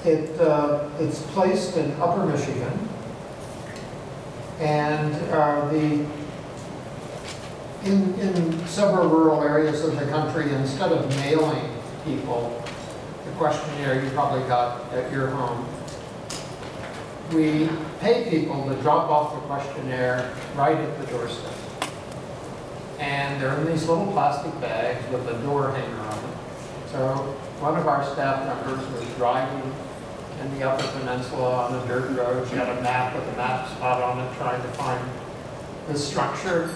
It's placed in Upper Michigan, and in several rural areas of the country, instead of mailing people the questionnaire you probably got at your home, we pay people to drop off the questionnaire right at the doorstep. And they're in these little plastic bags with a door hanger on it. So one of our staff members was driving in the Upper Peninsula on a dirt road. She had a map with a map spot on it trying to find the structure.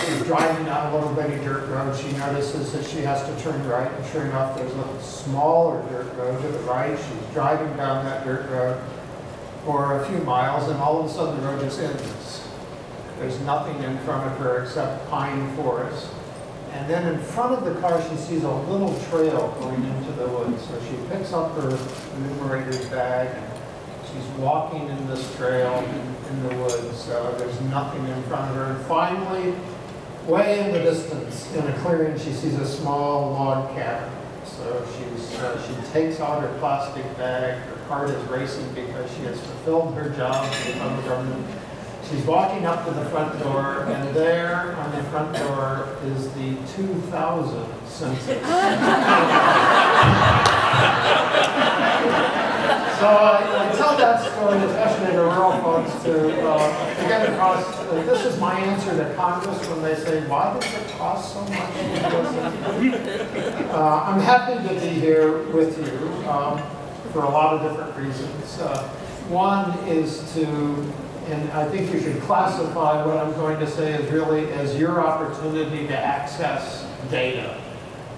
She's driving down a little bitty dirt road. She notices that she has to turn right, and sure enough, there's a smaller dirt road to the right. She's driving down that dirt road for a few miles, and all of a sudden the road just ends. There's nothing in front of her except pine forest. And then in front of the car, she sees a little trail going into the woods. So she picks up her enumerator's bag, and she's walking in this trail in the woods. There's nothing in front of her. And finally, way in the distance, in a clearing, she sees a small log cabin. So she takes out her plastic bag. Her heart is racing because she has fulfilled her job to become a government. She's walking up to the front door, and there on the front door is the 2000 census. So I tell that story, especially to rural folks, to get across. This is my answer to Congress when they say, "Why does it cost so much?" I'm happy to be here with you for a lot of different reasons. One is to, and I think you should classify what I'm going to say as really as your opportunity to access data.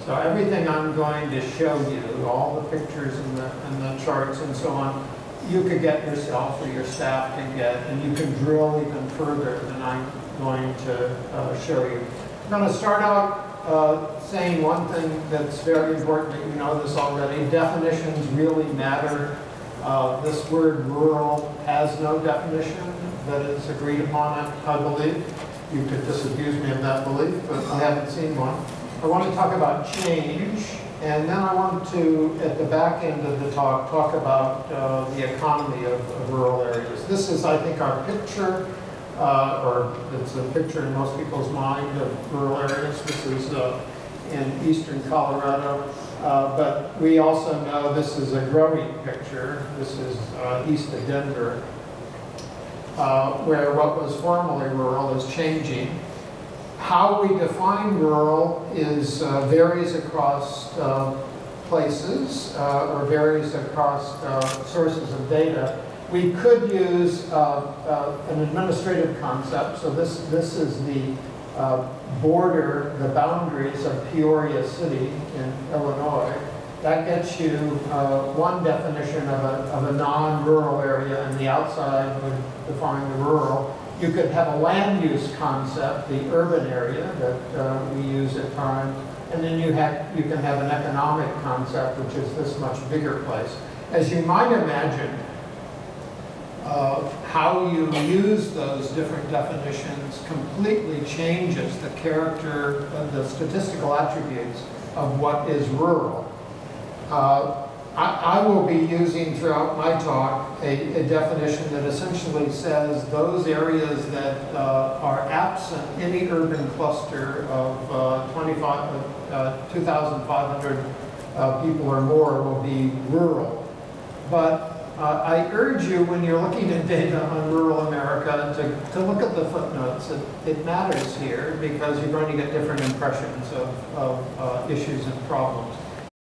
So everything I'm going to show you, all the pictures and the charts and so on, you could get yourself or your staff can get, and you can drill even further than I'm going to show you. I'm going to start out saying one thing that's very important, that you know this already. Definitions really matter. This word rural has no definition that is agreed upon, I believe. You could disabuse me of that belief, but I haven't seen one. I want to talk about change, and then I want to, at the back end of the talk about the economy of rural areas. This is, I think, our picture, or it's a picture in most people's mind of rural areas. This is in eastern Colorado. But we also know this is a growing picture. This is east of Denver, where what was formerly rural is changing. How we define rural is varies across places or varies across sources of data. We could use an administrative concept. So this is the border, the boundaries of Peoria City in Illinois. That gets you one definition of a non-rural area, and the outside would define the rural. You could have a land use concept, the urban area that we use at times, and then you can have an economic concept, which is this much bigger place. As you might imagine, how you use those different definitions completely changes the character of the statistical attributes of what is rural. I will be using throughout my talk a definition that essentially says those areas that are absent any urban cluster of 2,500 people or more will be rural. But I urge you, when you're looking at data on rural America, to look at the footnotes. It matters here because you're going to get different impressions of issues and problems.